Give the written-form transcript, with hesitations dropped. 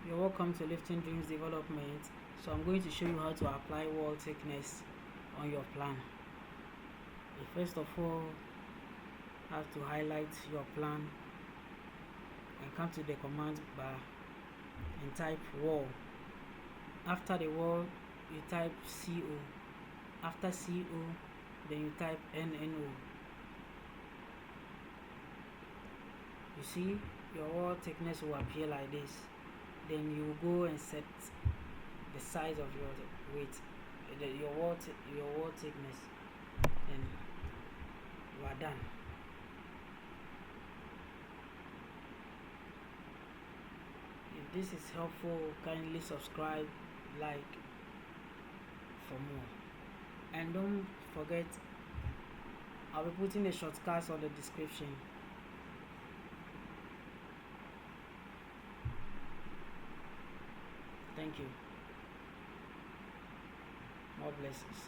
You're welcome to Lifting Dreams Development. So I'm going to show you how to apply wall thickness on your plan. You first of all have to highlight your plan and come to the command bar and type wall. After the wall you type CO. After CO then you type NNO. You see your wall thickness will appear like this. Then you go and set the size of your weight, your wall thickness, and you are done. If this is helpful, kindly subscribe, like for more, and don't forget I'll be putting the shortcuts on the description. Thank you. More blessings.